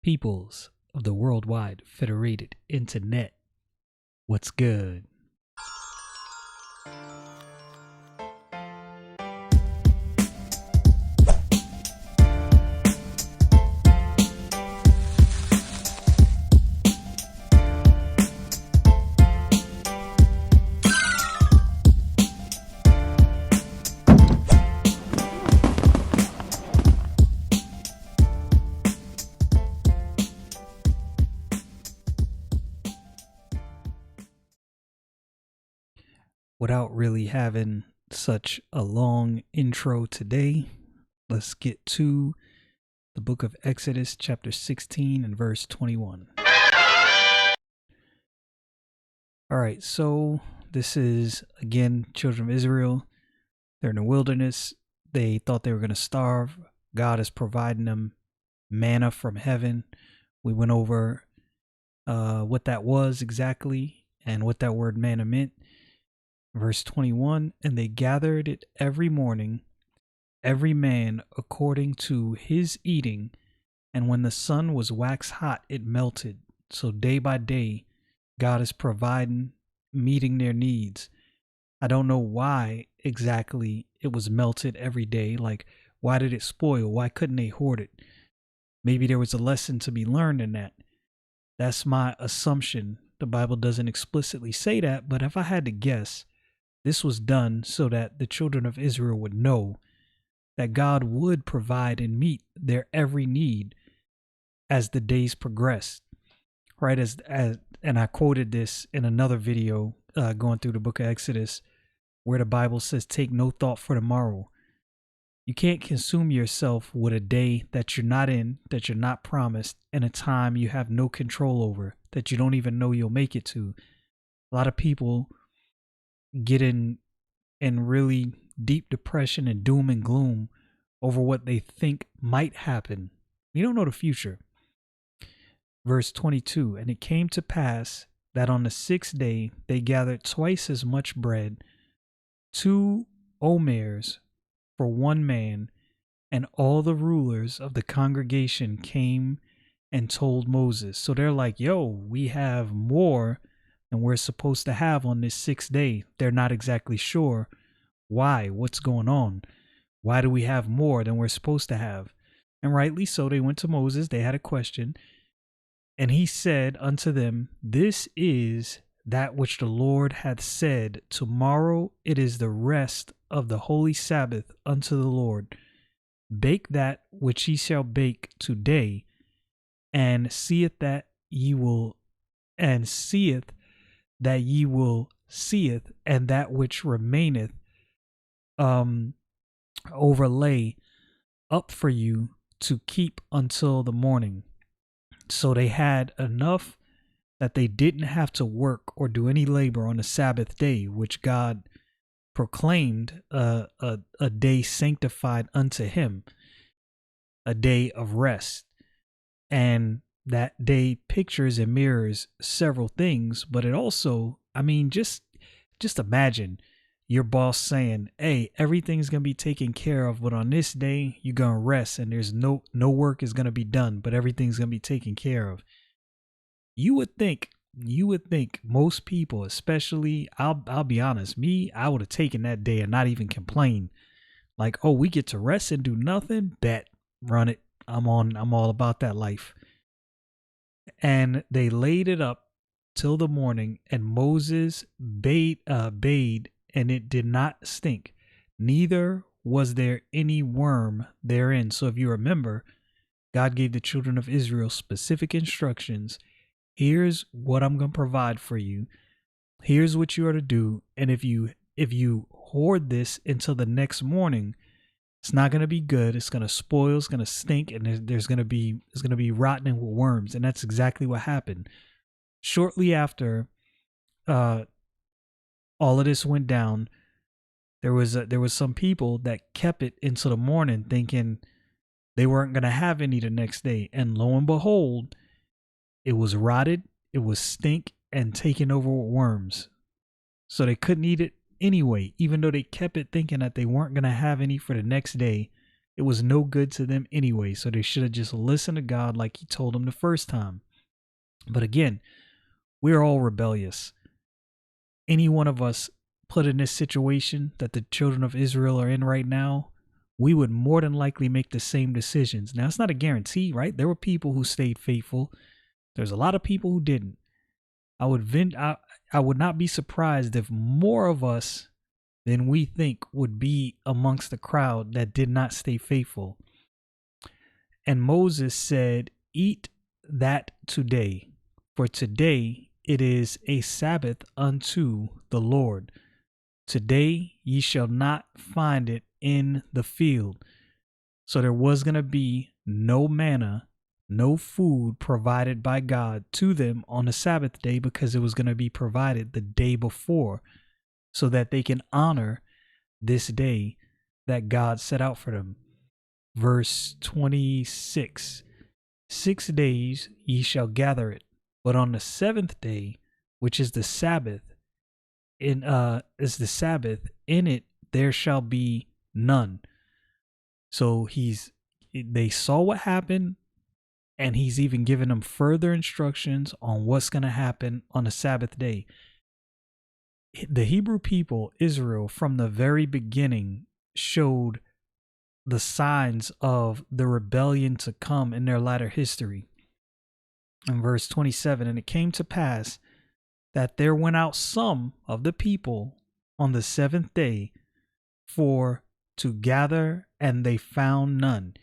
Peoples of the worldwide federated internet. What's good? Without really having such a long intro today, let's get to the book of Exodus, chapter 16 and verse 21. All right, so this is again children of Israel. They're in the wilderness. They thought they were going to starve. God is providing them manna from heaven. We went over what that was exactly and what that word manna meant. Verse 21, and they gathered it every morning, every man according to his eating, and when the sun was waxed hot, it melted. So day by day, God is providing, meeting their needs. I don't know why exactly it was melted every day. Like, why did it spoil? Why couldn't they hoard it? Maybe there was a lesson to be learned in that. That's my assumption. The Bible doesn't explicitly say that, but if I had to guess, this was done so that the children of Israel would know that God would provide and meet their every need as the days progressed. Right, and I quoted this in another video going through the book of Exodus, where the Bible says, take no thought for tomorrow. You can't consume yourself with a day that you're not in, that you're not promised, and a time you have no control over, that you don't even know you'll make it to. A lot of people get in really deep depression and doom and gloom over what they think might happen. You don't know the future. Verse 22, and it came to pass that on the 6th day they gathered twice as much bread, 2 omers for one man, and all the rulers of the congregation came and told Moses. So they're like, yo, we have more than we're supposed to have on this 6th day. They're not exactly sure why, what's going on. Why do we have more than we're supposed to have? And rightly so, they went to Moses. They had a question. And he said unto them, this is that which the Lord hath said, tomorrow it is the rest of the holy Sabbath unto the Lord. Bake that which ye shall bake today, and seeth that ye will seeth, and that which remaineth overlay up for you to keep until the morning. So they had enough that they didn't have to work or do any labor on the Sabbath day, which God proclaimed a day sanctified unto him, a day of rest. And that day pictures and mirrors several things, but it also, I mean, just imagine your boss saying, hey, everything's going to be taken care of, but on this day, you're going to rest and there's no work is going to be done, but everything's going to be taken care of. You would think most people, especially, I'll be honest, me, I would have taken that day and not even complain. Like, oh, we get to rest and do nothing? Bet, run it. I'm all about that life. And they laid it up till the morning, and Moses bade, and it did not stink, neither was there any worm therein. So if you remember, God gave the children of Israel specific instructions. Here's what I'm going to provide for you. Here's what you are to do. And if you hoard this until the next morning, it's not going to be good. It's going to spoil. It's going to stink, and it's going to be rotten with worms. And that's exactly what happened. Shortly after all of this went down, there was some people that kept it until the morning, thinking they weren't going to have any the next day. And lo and behold, it was rotted, it was stink, and taken over with worms. So they couldn't eat it anyway, even though they kept it thinking that they weren't going to have any for the next day. It was no good to them anyway, so they should have just listened to God like he told them the first time. But again, we're all rebellious. Any one of us put in this situation that the children of Israel are in right now, we would more than likely make the same decisions. Now, it's not a guarantee, right? There were people who stayed faithful. There's a lot of people who didn't. I would not be surprised if more of us than we think would be amongst the crowd that did not stay faithful. And Moses said, "Eat that today, for today it is a Sabbath unto the Lord. Today ye shall not find it in the field." So there was going to be no manna, no food provided by God to them on the Sabbath day, because it was going to be provided the day before, so that they can honor this day that God set out for them. Verse 26, 6 days ye shall gather it, but on the seventh day, which is the Sabbath, in it there shall be none. So they saw what happened, and he's even given them further instructions on what's going to happen on the Sabbath day. The Hebrew people, Israel, from the very beginning showed the signs of the rebellion to come in their latter history. In verse 27, and it came to pass that there went out some of the people on the seventh day for to gather, and they found none.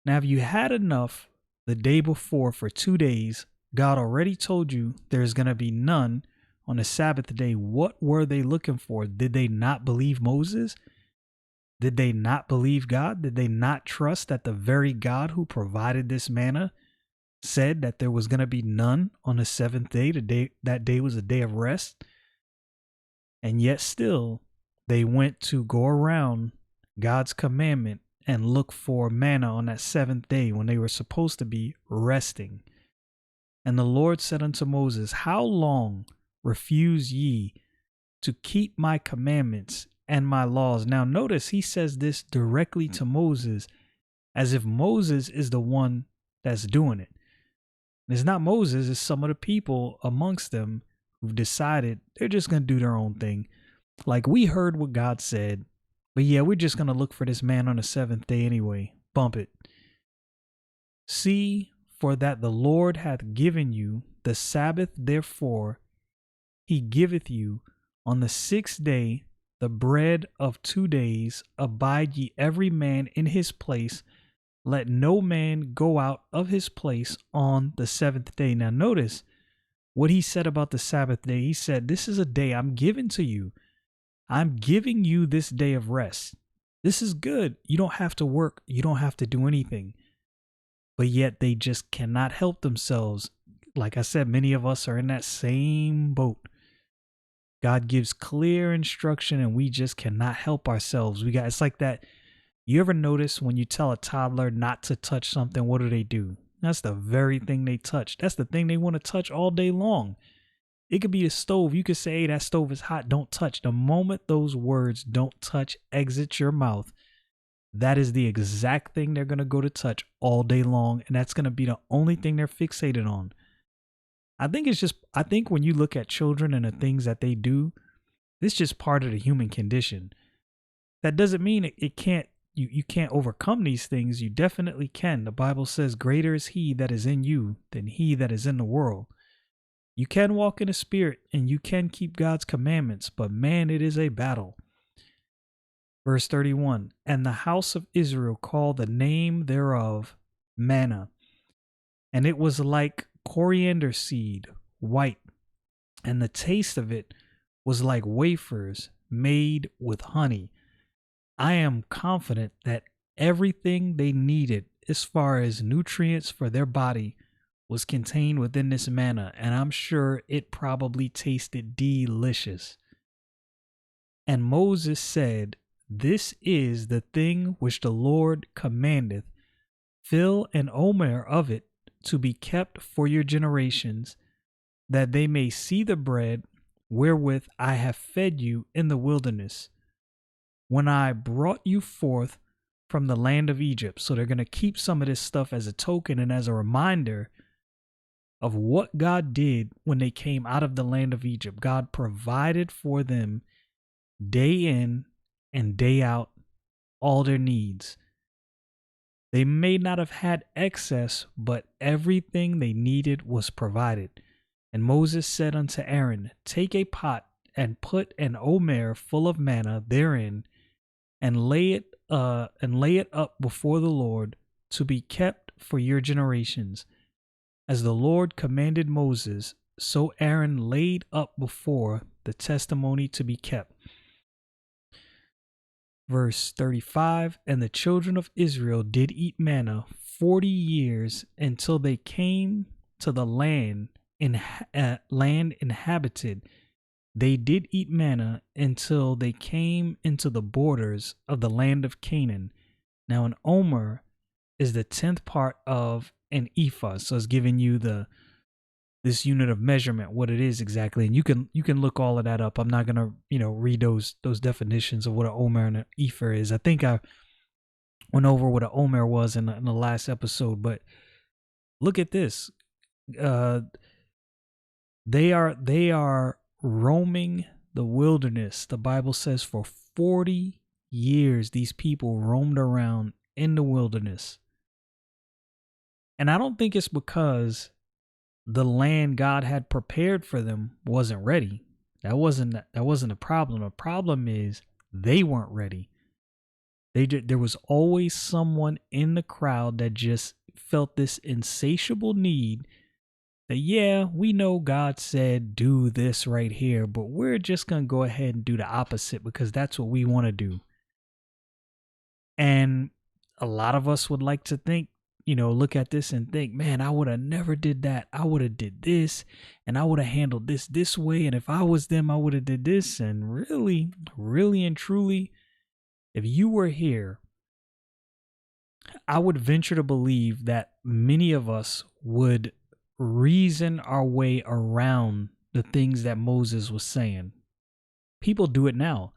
Now, if you had enough the day before for 2 days, God already told you there's going to be none on the Sabbath day. What were they looking for? Did they not believe Moses? Did they not believe God? Did they not trust that the very God who provided this manna said that there was going to be none on the seventh day? That day was a day of rest. And yet still they went to go around God's commandment and look for manna on that seventh day when they were supposed to be resting. And the Lord said unto Moses, how long refuse ye to keep my commandments and my laws? Now notice he says this directly to Moses, as if Moses is the one that's doing it. And it's not Moses, it's some of the people amongst them who've decided they're just going to do their own thing. Like, we heard what God said, but yeah, we're just going to look for this man on the seventh day anyway. Bump it. See, for that the Lord hath given you the Sabbath, therefore he giveth you on the sixth day the bread of 2 days. Abide ye every man in his place. Let no man go out of his place on the seventh day. Now notice what he said about the Sabbath day. He said, this is a day I'm giving to you. I'm giving you this day of rest. This is good. You don't have to work. You don't have to do anything. But yet they just cannot help themselves. Like I said, many of us are in that same boat. God gives clear instruction and we just cannot help ourselves. It's like that. You ever notice when you tell a toddler not to touch something, what do? That's the very thing they touch. That's the thing they want to touch all day long. It could be a stove. You could say, hey, that stove is hot. Don't touch. The moment those words "don't touch" exit your mouth, that is the exact thing they're going to go to touch all day long. And that's going to be the only thing they're fixated on. I think when you look at children and the things that they do, it's just part of the human condition. That doesn't mean it can't, you can't overcome these things. You definitely can. The Bible says, greater is he that is in you than he that is in the world. You can walk in the spirit and you can keep God's commandments, but man, it is a battle. Verse 31, and the house of Israel called the name thereof manna, and it was like coriander seed, white, and the taste of it was like wafers made with honey. I am confident that everything they needed as far as nutrients for their body was contained within this manna, and I'm sure it probably tasted delicious. And Moses said, this is the thing which the Lord commandeth. Fill an omer of it to be kept for your generations, that they may see the bread wherewith I have fed you in the wilderness, when I brought you forth from the land of Egypt. So they're going to keep some of this stuff as a token and as a reminder of what God did when they came out of the land of Egypt. God provided for them day in and day out all their needs. They may not have had excess, but everything they needed was provided. And Moses said unto Aaron, take a pot and put an omer full of manna therein, and lay it up before the Lord to be kept for your generations. As the Lord commanded Moses, so Aaron laid up before the testimony to be kept. Verse 35, and the children of Israel did eat manna 40 years until they came to the land inhabited. They did eat manna until they came into the borders of the land of Canaan. Now an omer is the 10th part of an ephah, so it's giving you this unit of measurement, what it is exactly, and you can look all of that up. I'm not gonna read those definitions of what an omer and an ephah is. I think I went over what an omer was in the last episode, but look at this. They are roaming the wilderness. The Bible says for 40 years these people roamed around in the wilderness. And I don't think it's because the land God had prepared for them wasn't ready. That wasn't a problem. The problem is they weren't ready. There was always someone in the crowd that just felt this insatiable need that, yeah, we know God said do this right here, but we're just going to go ahead and do the opposite because that's what we want to do. And a lot of us would like to think, look at this and think, man, I would have never did that. I would have did this, and I would have handled this way. And if I was them, I would have did this. And really, really and truly, if you were here, I would venture to believe that many of us would reason our way around the things that Moses was saying. People do it now.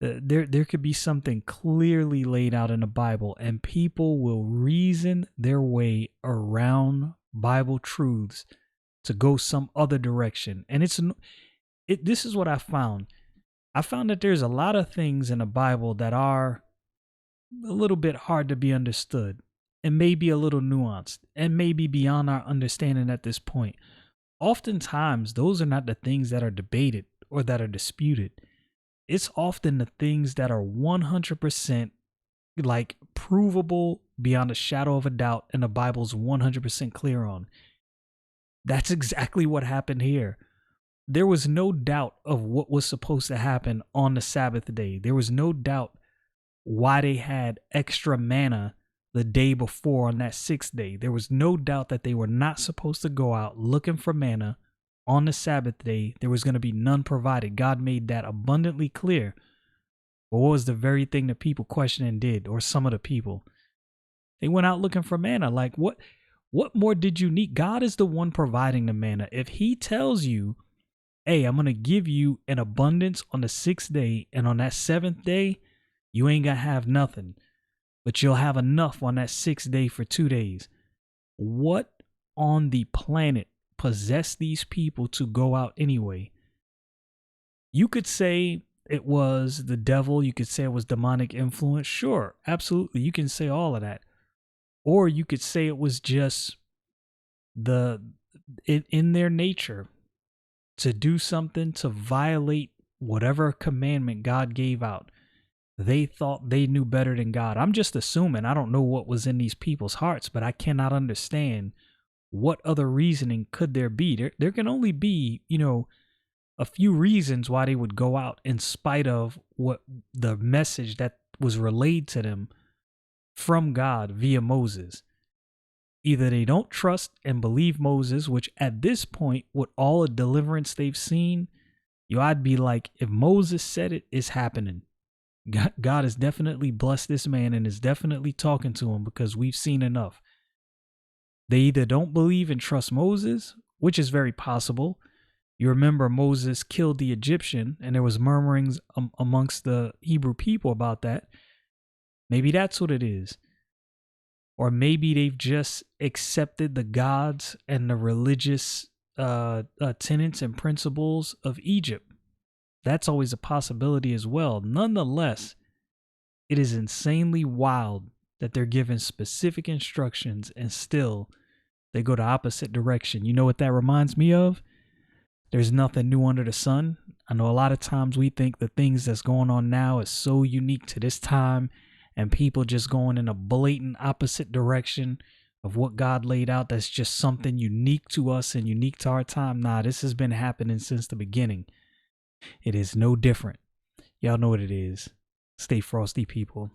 There could be something clearly laid out in the Bible, and people will reason their way around Bible truths to go some other direction. And this is what I found. I found that there's a lot of things in the Bible that are a little bit hard to be understood and maybe a little nuanced and maybe beyond our understanding at this point. Oftentimes, those are not the things that are debated or that are disputed. It's often the things that are 100% like provable beyond a shadow of a doubt, and the Bible's 100% clear on. That's exactly what happened here. There was no doubt of what was supposed to happen on the Sabbath day. There was no doubt why they had extra manna the day before on that 6th day. There was no doubt that they were not supposed to go out looking for manna on the Sabbath day. There was going to be none provided. God made that abundantly clear. But what was the very thing that people questioned and did, or some of the people? They went out looking for manna. Like, what more did you need? God is the one providing the manna. If he tells you, hey, I'm going to give you an abundance on the 6th day, and on that 7th day, you ain't going to have nothing, but you'll have enough on that 6th day for 2 days. What on the planet possessed these people to go out anyway? You could say it was the devil. You could say it was demonic influence. Sure, absolutely. You can say all of that. Or you could say it was just in their nature to do something to violate whatever commandment God gave out. They thought they knew better than God. I'm just assuming. I don't know what was in these people's hearts, but I cannot understand what other reasoning could there be. There can only be, a few reasons why they would go out in spite of what the message that was relayed to them from God via Moses. Either they don't trust and believe Moses, which at this point, with all the deliverance they've seen, I'd be like, if Moses said it, it's happening. God has definitely blessed this man and is definitely talking to him because we've seen enough. They either don't believe and trust Moses, which is very possible. You remember Moses killed the Egyptian, and there was murmurings amongst the Hebrew people about that. Maybe that's what it is. Or maybe they've just accepted the gods and the religious tenets and principles of Egypt. That's always a possibility as well. Nonetheless, it is insanely wild that they're given specific instructions and still they go the opposite direction. You know what that reminds me of? There's nothing new under the sun. I know a lot of times we think the things that's going on now is so unique to this time and people just going in a blatant opposite direction of what God laid out. That's just something unique to us and unique to our time. Nah, this has been happening since the beginning. It is no different. Y'all know what it is. Stay frosty, people.